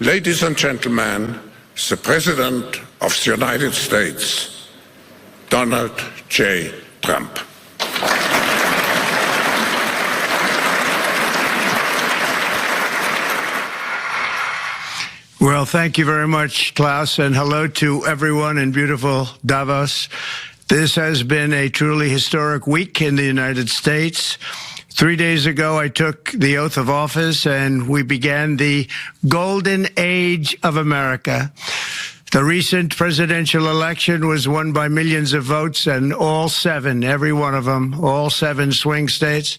Ladies and gentlemen, the President of the United States, Donald J. Trump. Well, thank you very much, Klaus, and hello to everyone in beautiful Davos. This has been a truly historic week in the United States. 3 days ago, I took the oath of office, and we began the golden age of America. The recent presidential election was won by millions of votes, and all seven, every one of them, all seven swing states.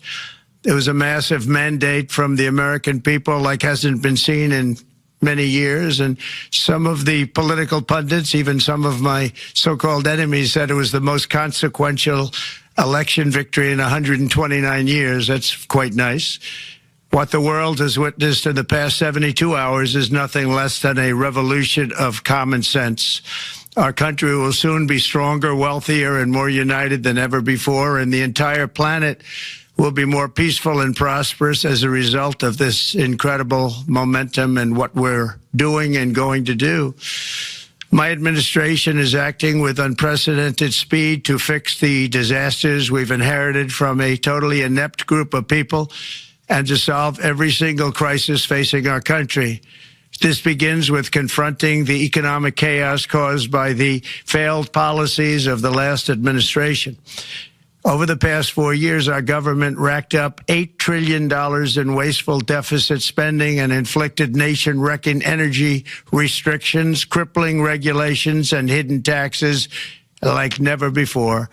It was a massive mandate from the American people like hasn't been seen in many years, and some of the political pundits, even some of my so-called enemies, said it was the most consequential election victory in 129 years. That's quite nice. What the world has witnessed in the past 72 hours is nothing less than a revolution of common sense. Our country will soon be stronger, wealthier, and more united than ever before, and the entire planet will be more peaceful and prosperous as a result of this incredible momentum and what we're doing and going to do. My administration is acting with unprecedented speed to fix the disasters we've inherited from a totally inept group of people and to solve every single crisis facing our country. This begins with confronting the economic chaos caused by the failed policies of the last administration. Over the past 4 years, our government racked up $8 trillion in wasteful deficit spending and inflicted nation-wrecking energy restrictions, crippling regulations, and hidden taxes like never before.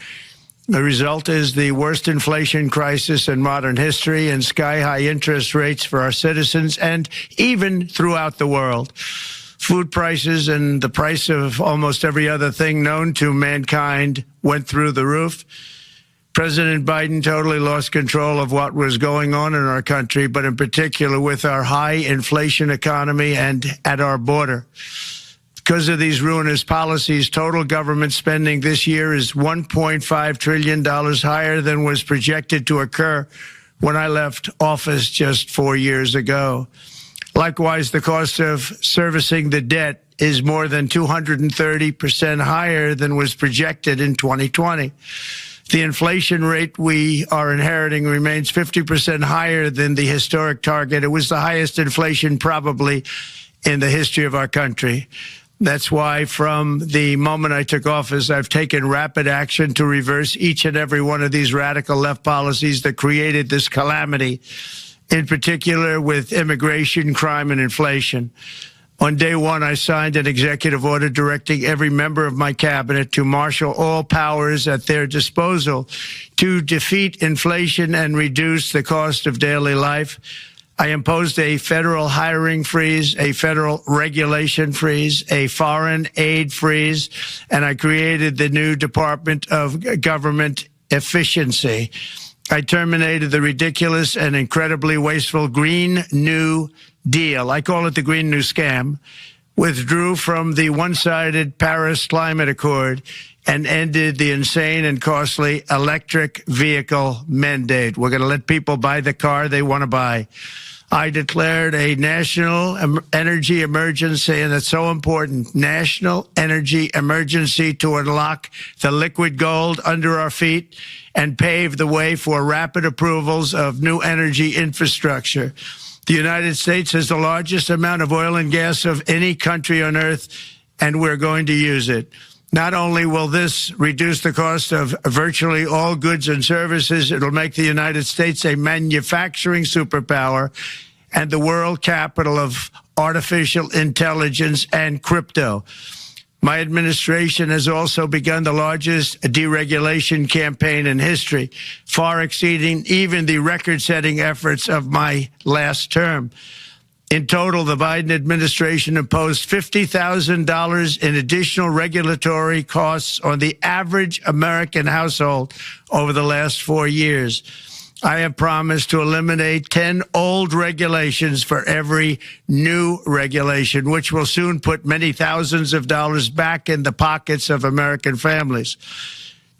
The result is the worst inflation crisis in modern history and sky-high interest rates for our citizens and even throughout the world. Food prices and the price of almost every other thing known to mankind went through the roof. President Biden totally lost control of what was going on in our country, but in particular with our high inflation economy and at our border. Because of these ruinous policies, total government spending this year is $1.5 trillion higher than was projected to occur when I left office just 4 years ago. Likewise, the cost of servicing the debt is more than 230% higher than was projected in 2020. The inflation rate we are inheriting remains 50% higher than the historic target. It was the highest inflation probably in the history of our country. That's why from the moment I took office, I've taken rapid action to reverse each and every one of these radical left policies that created this calamity, in particular with immigration, crime, and inflation. On day one, I signed an executive order directing every member of my cabinet to marshal all powers at their disposal to defeat inflation and reduce the cost of daily life. I imposed a federal hiring freeze, a federal regulation freeze, a foreign aid freeze, and I created the new Department of Government Efficiency. I terminated the ridiculous and incredibly wasteful Green New Deal. I call it the Green New Scam. Withdrew from the one-sided Paris Climate Accord and ended the insane and costly electric vehicle mandate. We're going to let people buy the car they want to buy. I declared a national energy emergency, and it's so important, national energy emergency to unlock the liquid gold under our feet and pave the way for rapid approvals of new energy infrastructure. The United States has the largest amount of oil and gas of any country on earth, and we're going to use it. Not only will this reduce the cost of virtually all goods and services, it'll make the United States a manufacturing superpower and the world capital of artificial intelligence and crypto. My administration has also begun the largest deregulation campaign in history, far exceeding even the record-setting efforts of my last term. In total, the Biden administration imposed $50,000 in additional regulatory costs on the average American household over the last 4 years. I have promised to eliminate 10 old regulations for every new regulation, which will soon put many thousands of dollars back in the pockets of American families.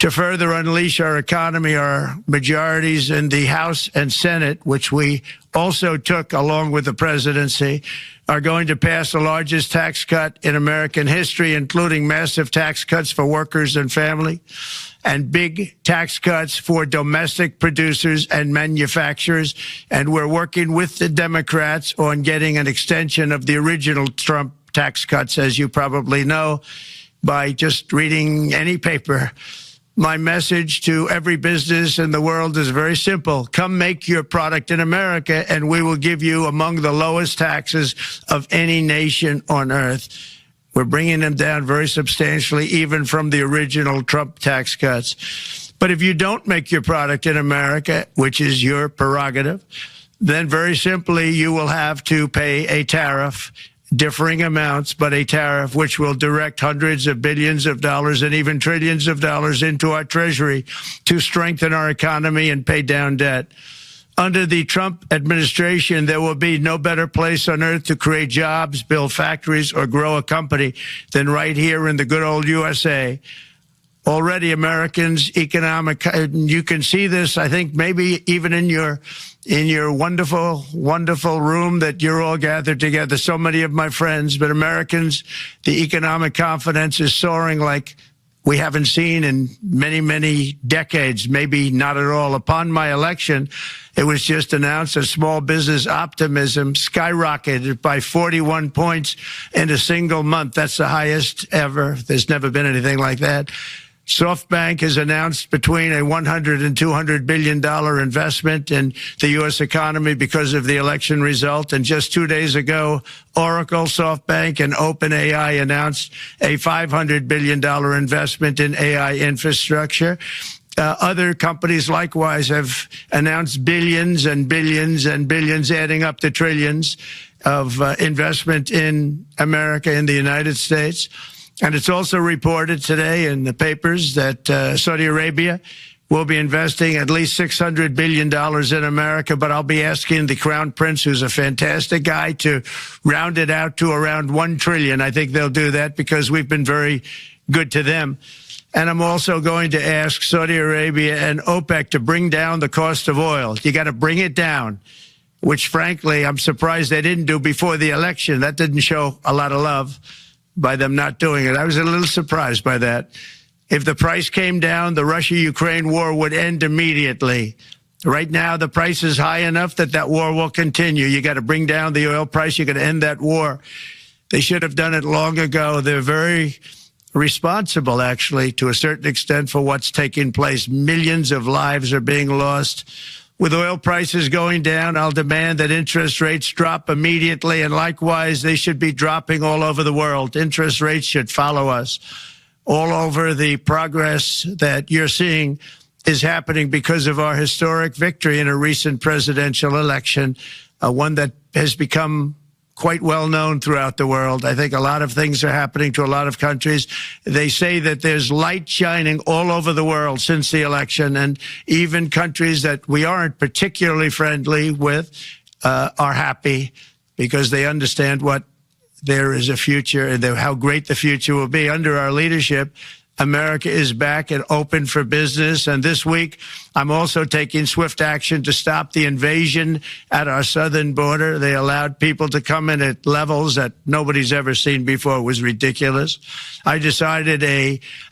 To further unleash our economy, our majorities in the House and Senate, which we also took along with the presidency, are going to pass the largest tax cut in American history, including massive tax cuts for workers and family, and big tax cuts for domestic producers and manufacturers. And we're working with the Democrats on getting an extension of the original Trump tax cuts, as you probably know, by just reading any paper. My message to every business in the world is very simple. Come make your product in America, and we will give you among the lowest taxes of any nation on earth. We're bringing them down very substantially, even from the original Trump tax cuts. But if you don't make your product in America, which is your prerogative, then very simply you will have to pay a tariff, differing amounts, but a tariff which will direct hundreds of billions of dollars and even trillions of dollars into our treasury to strengthen our economy and pay down debt. Under the Trump administration, there will be no better place on earth to create jobs, build factories, or grow a company than right here in the good old USA. Already Americans' economic, you can see this, I think, maybe even in your wonderful, wonderful room that you're all gathered together, so many of my friends, but Americans, the economic confidence is soaring like we haven't seen in many, many decades, maybe not at all. Upon my election, it was just announced that small business optimism skyrocketed by 41 points in a single month. That's the highest ever. There's never been anything like that. SoftBank has announced between a $100 and $200 billion investment in the U.S. economy because of the election result. And just 2 days ago, Oracle, SoftBank, and OpenAI announced a $500 billion investment in AI infrastructure. Other companies likewise have announced billions and billions and billions, adding up to trillions of investment in America, in the United States. And it's also reported today in the papers that Saudi Arabia will be investing at least $600 billion in America, but I'll be asking the Crown Prince, who's a fantastic guy, to round it out to around $1 trillion. I think they'll do that because we've been very good to them. And I'm also going to ask Saudi Arabia and OPEC to bring down the cost of oil. You got to bring it down, which, frankly, I'm surprised they didn't do before the election. That didn't show a lot of love by them not doing it. I was a little surprised by that. If the price came down, the Russia-Ukraine war would end immediately. Right now, the price is high enough that that war will continue. You got to bring down the oil price. You got to end that war. They should have done it long ago. They're very responsible, actually, to a certain extent, for what's taking place. Millions of lives are being lost. With oil prices going down, I'll demand that interest rates drop immediately, and likewise, they should be dropping all over the world. Interest rates should follow us. All over, the progress that you're seeing is happening because of our historic victory in a recent presidential election, one that has become quite well known throughout the world. I think a lot of things are happening to a lot of countries. They say that there's light shining all over the world since the election, and even countries that we aren't particularly friendly with are happy because they understand what there is a future and how great the future will be. Under our leadership, America is back and open for business. And this week, I'm also taking swift action to stop the invasion at our southern border. They allowed people to come in at levels that nobody's ever seen before. It was ridiculous. I decided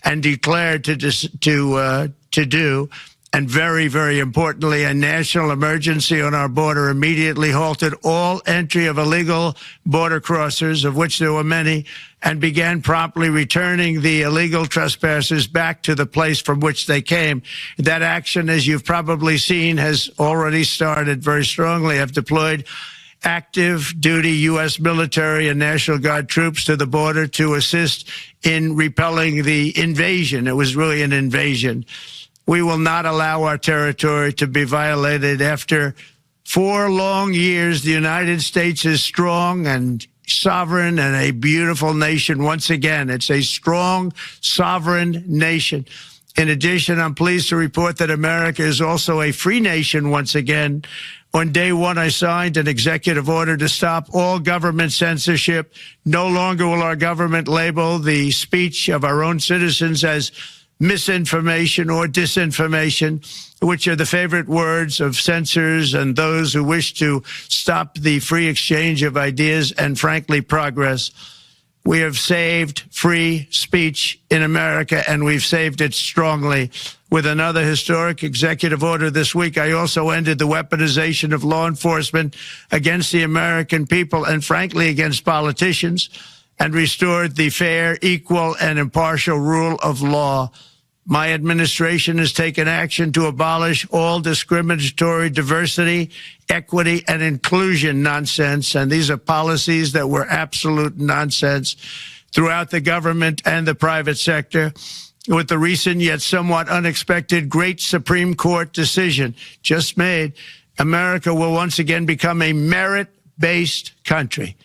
and declared to do, and very, very importantly, a national emergency on our border, immediately halted all entry of illegal border crossers, of which there were many, and began promptly returning the illegal trespassers back to the place from which they came. That action, as you've probably seen, has already started very strongly. I've deployed active duty U.S. military and National Guard troops to the border to assist in repelling the invasion. It was really an invasion. We will not allow our territory to be violated. After 4 long years, the United States is strong and sovereign and a beautiful nation. Once again, it's a strong, sovereign nation. In addition, I'm pleased to report that America is also a free nation once again. On day one, I signed an executive order to stop all government censorship. No longer will our government label the speech of our own citizens as misinformation or disinformation, which are the favorite words of censors and those who wish to stop the free exchange of ideas and, frankly, progress. We have saved free speech in America, and we've saved it strongly. With another historic executive order this week, I also ended the weaponization of law enforcement against the American people and, frankly, against politicians, and restored the fair, equal, and impartial rule of law. My administration has taken action to abolish all discriminatory diversity, equity, and inclusion nonsense, and these are policies that were absolute nonsense throughout the government and the private sector. With the recent yet somewhat unexpected great Supreme Court decision just made, America will once again become a merit-based country.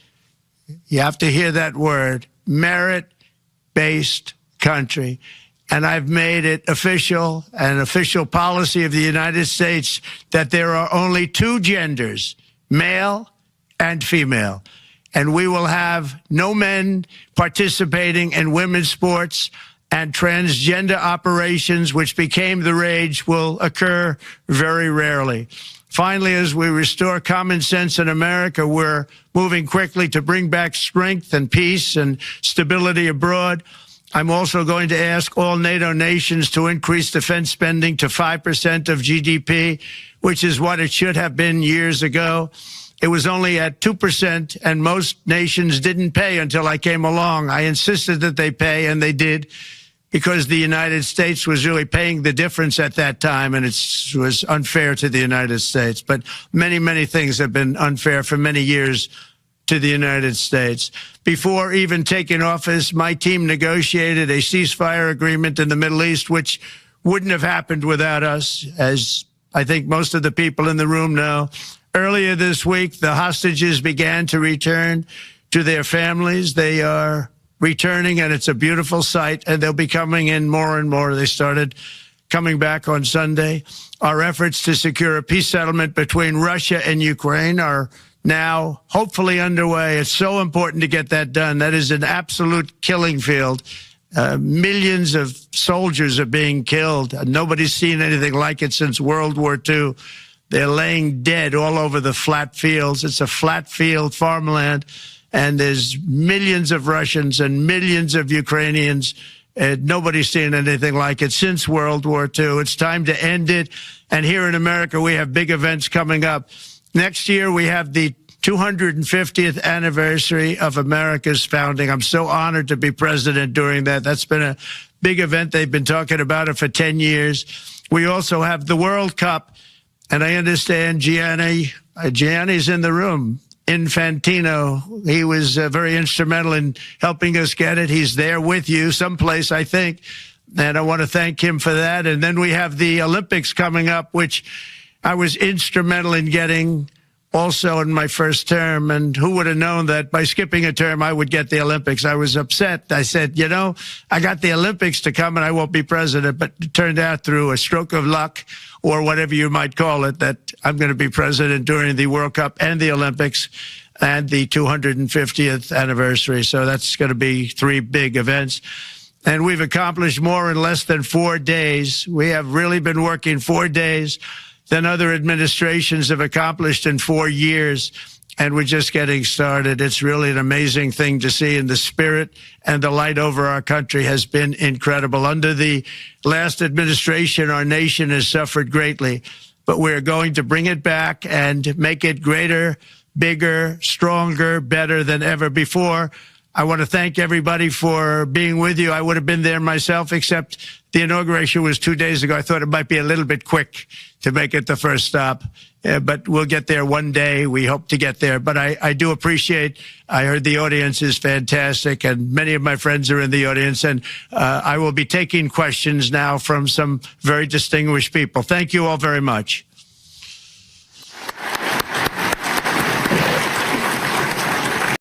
You have to hear that word, merit-based country. And I've made it official, an official policy of the United States, that there are only two genders, male and female. And we will have no men participating in women's sports, and transgender operations, which became the rage, will occur very rarely. Finally, as we restore common sense in America, we're moving quickly to bring back strength and peace and stability abroad. I'm also going to ask all NATO nations to increase defense spending to 5% of GDP, which is what it should have been years ago. It was only at 2%, and most nations didn't pay until I came along. I insisted that they pay, and they did, because the United States was really paying the difference at that time, and it was unfair to the United States. But many, many things have been unfair for many years to the United States. Before even taking office, my team negotiated a ceasefire agreement in the Middle East, which wouldn't have happened without us, as I think most of the people in the room know. Earlier this week, the hostages began to return to their families. They are returning, and it's a beautiful sight, and they'll be coming in more and more. They started coming back on Sunday. Our efforts to secure a peace settlement between Russia and Ukraine are now hopefully underway. It's so important to get that done. That is an absolute killing field. Millions of soldiers are being killed. Nobody's seen anything like it since World War II. They're laying dead all over the flat fields. It's a flat field farmland, and there's millions of Russians and millions of Ukrainians. Nobody's seen anything like it since World War II. It's time to end it. And here in America, we have big events coming up. Next year, we have the 250th anniversary of America's founding. I'm so honored to be president during that. That's been a big event. They've been talking about it for 10 years. We also have the World Cup, and I understand Gianni's in the room. Infantino, he was very instrumental in helping us get it. He's there with you someplace, I think, and I want to thank him for that. And then we have the Olympics coming up, which I was instrumental in getting also in my first term. And who would have known that by skipping a term, I would get the Olympics? I was upset. I said, you know, I got the Olympics to come and I won't be president. But it turned out through a stroke of luck, or whatever you might call it, that I'm going to be president during the World Cup and the Olympics and the 250th anniversary. So that's going to be three big events. And we've accomplished more in less than 4 days. We have really been working 4 days than other administrations have accomplished in 4 years. And we're just getting started. It's really an amazing thing to see, and the spirit and the light over our country has been incredible. Under the last administration, our nation has suffered greatly, but we're going to bring it back and make it greater, bigger, stronger, better than ever before. I want to thank everybody for being with you. I would have been there myself, except the inauguration was 2 days ago. I thought it might be a little bit quick to make it the first stop, but we'll get there one day. We hope to get there. But I do appreciate, I heard the audience is fantastic, and many of my friends are in the audience, and I will be taking questions now from some very distinguished people. Thank you all very much.